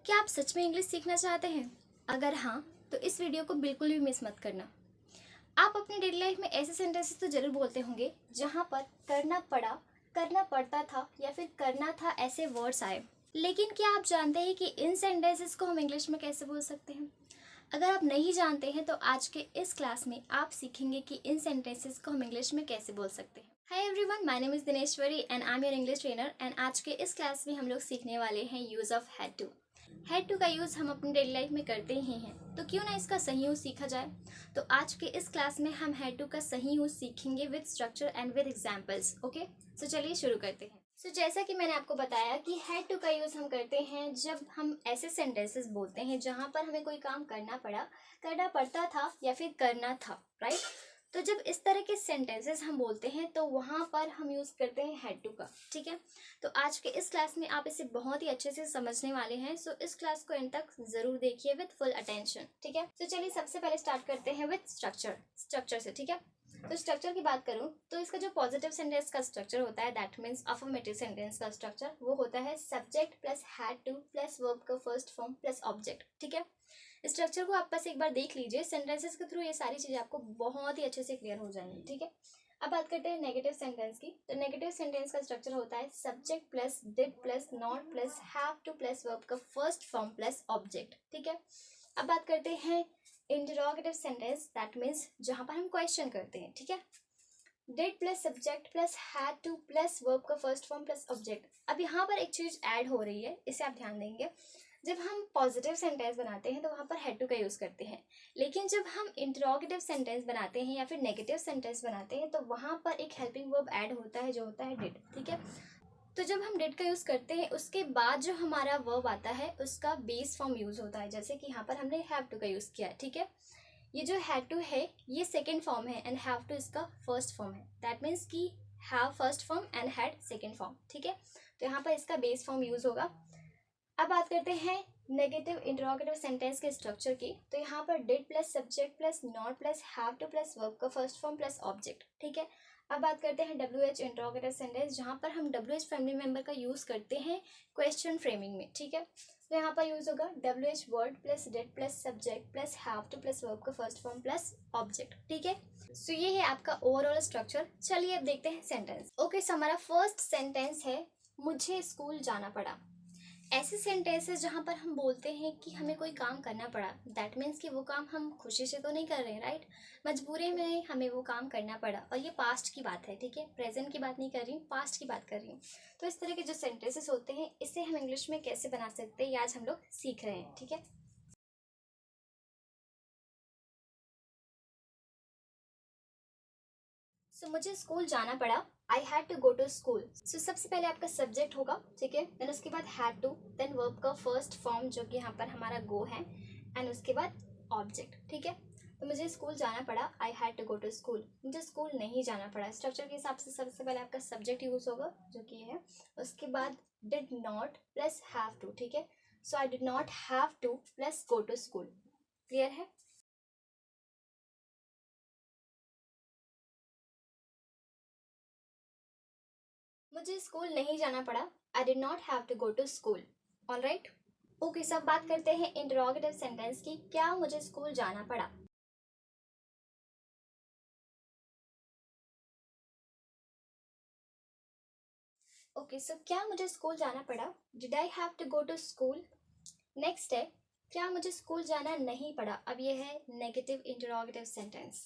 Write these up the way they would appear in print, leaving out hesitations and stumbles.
क्या आप सच में इंग्लिश सीखना चाहते हैं? अगर हाँ, तो इस वीडियो को बिल्कुल भी मिस मत करना। आप अपनी डेली लाइफ में ऐसे सेंटेंसेस तो जरूर बोलते होंगे जहाँ पर करना पड़ा, करना पड़ता था या फिर करना था ऐसे वर्ड्स आए। लेकिन क्या आप जानते हैं कि इन सेंटेंसेस को हम इंग्लिश में कैसे बोल सकते हैं? अगर आप नहीं जानते हैं तो आज के इस क्लास में आप सीखेंगे कि इन सेंटेंसेस को हम इंग्लिश में कैसे बोल सकते हैं। Hi everyone, my name is Dineshwari and I am your English trainer and आज के इस क्लास में हम लोग सीखने वाले हैं use of had to. Had to का यूज़ हम अपनी डेली लाइफ में करते ही हैं, तो क्यों ना इसका सही यूज़ सीखा जाए। तो आज के इस क्लास में हम हैड टू का सही यूज़ सीखेंगे with structure and with examples. Okay, so चलिए शुरू करते हैं। सो जैसा कि मैंने आपको बताया कि हैड टू का यूज़ हम करते हैं जब हम ऐसे सेंटेंसेस बोलते हैं जहाँ पर हमें कोई काम करना पड़ा, करना पड़ता था या फिर करना था, राइट। तो जब इस तरह के सेंटेंसेस हम बोलते हैं तो वहाँ पर हम यूज़ करते हैं हैड टू का, ठीक है। तो आज के इस क्लास में आप इसे बहुत ही अच्छे से समझने वाले हैं, सो इस क्लास को एंड तक जरूर देखिए विद फुल अटेंशन, ठीक है। तो चलिए सबसे पहले स्टार्ट करते हैं विद स्ट्रक्चर से, ठीक है। तो स्ट्रक्चर की बात करूं तो इसका जो पॉजिटिव सेंटेंस का स्ट्रक्चर होता है, दैट मीन्स अफर्मेटिव सेंटेंस का स्ट्रक्चर, वो होता है subject plus had two plus verb का फर्स्ट फॉर्म प्लस ऑब्जेक्ट, ठीक है। स्ट्रक्चर को आप बस एक बार देख लीजिए, सेंटेंसेस के थ्रू ये सारी चीजें आपको बहुत ही अच्छे से क्लियर हो जाएंगी, ठीक है। अब बात करते हैं नेगेटिव सेंटेंस की। तो नेगेटिव सेंटेंस का स्ट्रक्चर होता है subject plus did plus not plus have to plus verb का फर्स्ट फॉर्म प्लस ऑब्जेक्ट, ठीक है। अब बात करते हैं इंटरोगेटिव सेंटेंस, दैट मीन्स जहां पर हम क्वेश्चन करते हैं, ठीक है। Did plus subject plus had two plus verb का फर्स्ट फॉर्म प्लस ऑब्जेक्ट। अब यहाँ पर एक चीज ऐड हो रही है, इसे आप ध्यान देंगे। जब हम पॉजिटिव सेंटेंस बनाते हैं तो वहाँ पर हैड टू का यूज़ करते हैं, लेकिन जब हम इंटरोगेटिव सेंटेंस बनाते हैं या फिर नेगेटिव सेंटेंस बनाते हैं तो वहाँ पर एक हेल्पिंग वर्ब ऐड होता है जो होता है डिड, ठीक है। तो जब हम डिड का यूज़ करते हैं उसके बाद जो हमारा वर्ब आता है उसका बेस फॉर्म यूज़ होता है, जैसे कि यहाँ पर हमने हैव टू का यूज़ किया, ठीक है। ये जो हैड टू है ये सेकेंड फॉर्म है एंड हैव टू इसका फर्स्ट फॉर्म है, दैट मीन्स कि have first form and had second form, ठीक है। तो यहाँ पर इसका बेस फॉर्म यूज़ होगा। अब बात करते हैं नेगेटिव इंटरोगेटिव सेंटेंस के स्ट्रक्चर की। तो यहाँ पर did plus subject plus not plus have to plus verb का फर्स्ट फॉर्म प्लस ऑब्जेक्ट, ठीक है। अब बात करते हैं डब्ल्यू एच इंटरोगेटिव सेंटेंस, जहाँ पर हम डब्ल्यू एच फैमिली मेंबर का यूज़ करते हैं क्वेश्चन फ्रेमिंग में, ठीक है। तो यहाँ पर यूज़ होगा W H word plus did plus subject plus have to plus verb का फर्स्ट फॉर्म प्लस ऑब्जेक्ट, ठीक है। सो ये है आपका ओवरऑल स्ट्रक्चर। चलिए अब देखते हैं सेंटेंस। ओके, सो हमारा फर्स्ट सेंटेंस है मुझे स्कूल जाना पड़ा। ऐसे सेंटेंसेस जहाँ पर हम बोलते हैं कि हमें कोई काम करना पड़ा, दैट मीन्स कि वो काम हम खुशी से तो नहीं कर रहे हैं, राइट। मजबूरी में हमें वो काम करना पड़ा, और ये पास्ट की बात है, ठीक है। प्रेजेंट की बात नहीं कर रही हूँ, पास्ट की बात कर रही हूँ। तो इस तरह के जो सेंटेंसेस होते हैं इसे हम इंग्लिश में कैसे बना सकते हैं ये आज हम लोग सीख रहे हैं, ठीक है। सो मुझे स्कूल जाना पड़ा, I had to go to school. So सबसे पहले आपका सब्जेक्ट होगा, ठीक है। देन उसके बाद हैड टू, देन वर्ब का फर्स्ट फॉर्म जो कि यहाँ पर हमारा गो है, एंड उसके बाद ऑब्जेक्ट, ठीक है। तो मुझे स्कूल जाना पड़ा, I had to go to school. मुझे स्कूल नहीं जाना पड़ा, स्ट्रक्चर के हिसाब से सबसे पहले आपका सब्जेक्ट यूज होगा जो कि है, उसके बाद did not plus have to, ठीक है। So I did not have to plus go to school. Clear है? मुझे स्कूल नहीं जाना पड़ा, I did not have to go to school. All right. Okay, सब बात करते हैं इंटरोगेटिव सेंटेंस की। क्या मुझे स्कूल जाना पड़ा? ओके, सो क्या मुझे स्कूल जाना पड़ा, did I have to go to school. Next है क्या मुझे स्कूल जाना नहीं पड़ा। अब ये है नेगेटिव इंटरोगेटिव सेंटेंस।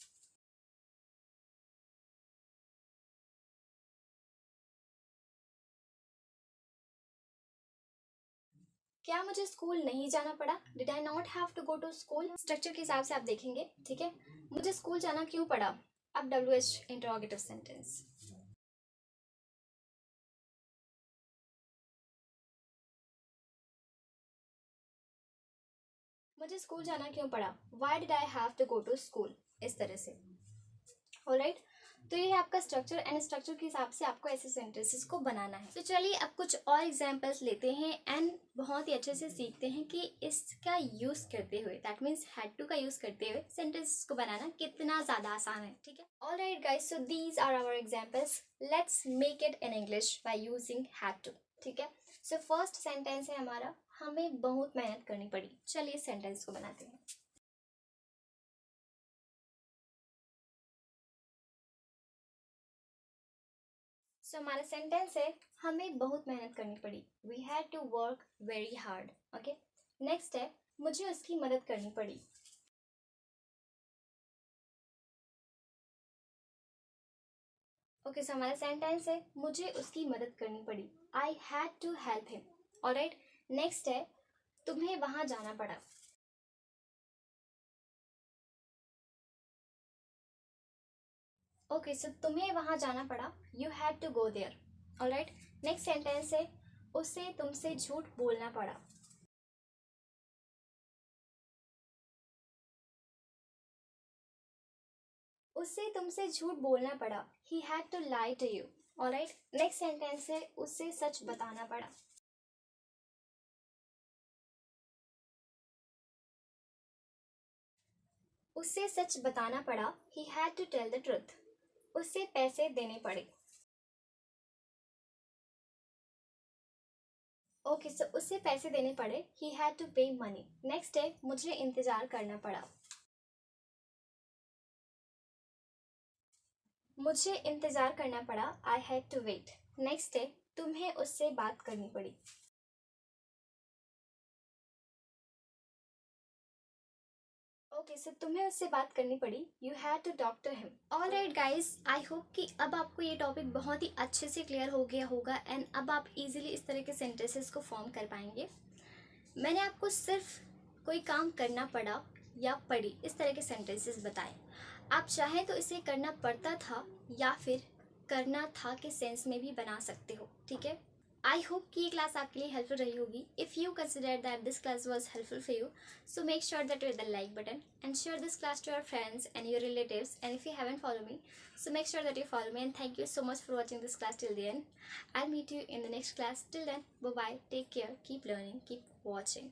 क्या मुझे स्कूल नहीं जाना पड़ा, did I not have to go to school. Structure के हिसाब से आप देखेंगे, ठीक है। मुझे स्कूल जाना क्यों पड़ा, अब डब्ल्यू एच इंटरोगेटिव सेंटेंस। मुझे स्कूल जाना क्यों पड़ा, why did I have to go to school, इस तरह से। ऑलराइट। तो ये है आपका स्ट्रक्चर, एंड स्ट्रक्चर के हिसाब से आपको ऐसे सेंटेंसेस को बनाना है। तो चलिए अब कुछ और एग्जांपल्स लेते हैं एंड बहुत ही अच्छे से सीखते हैं कि इसका यूज करते हुए, दैट मीन्स हैड टू का यूज करते हुए सेंटेंसेस को बनाना कितना ज्यादा आसान है, ठीक है। Alright guys, so these are our examples, let's make it in English by using had to, ठीक है। सो फर्स्ट सेंटेंस है हमारा, हमें बहुत मेहनत करनी पड़ी। चलिए इस सेंटेंस को बनाते हैं। सो हमारा सेंटेंस है हमें बहुत मेहनत करनी पड़ी। We had to work very hard. Okay, next है मुझे उसकी मदद करनी पड़ी। ओके, सो हमारा सेंटेंस है मुझे उसकी मदद करनी पड़ी। I had to help him. Alright, next है तुम्हें वहां जाना पड़ा। ओके, सो तुम्हें वहां जाना पड़ा। You had to go there. Alright, next sentence है उसे तुमसे झूठ बोलना पड़ा। उसे तुमसे झूठ बोलना पड़ा। He had to lie to you. Alright, next sentence है उसे सच बताना पड़ा। उसे सच बताना पड़ा। He had to tell the truth. उसे पैसे देने पड़े। ओके, सो उसे पैसे देने पड़े। He had to pay money. Next है मुझे इंतजार करना पड़ा। मुझे इंतजार करना पड़ा। I had to wait. Next है तुम्हें उससे बात करनी पड़ी। ओके, सो तुम्हें उससे बात करनी पड़ी। You had to talk to him. Alright guys, I hope कि अब आपको ये टॉपिक बहुत ही अच्छे से क्लियर हो गया होगा एंड अब आप इजीली इस तरह के सेंटेंसेस को फॉर्म कर पाएंगे। मैंने आपको सिर्फ कोई काम करना पड़ा या पड़ी इस तरह के सेंटेंसेस बताए। आप चाहें तो इसे करना पड़ता था या फिर करना था के सेंस में भी बना सकते हो। ठीक है, आई होप कि ये क्लास आपके लिए हेल्पफुल रही होगी। If you consider that this class was helpful for you, so make sure that you hit the like button and share this class to your friends and your relatives. And if you haven't followed me, so make sure that you follow me. And thank you so much for watching this class till the end. I'll meet you in the next class. Till then, bye bye, take care, keep learning, keep watching.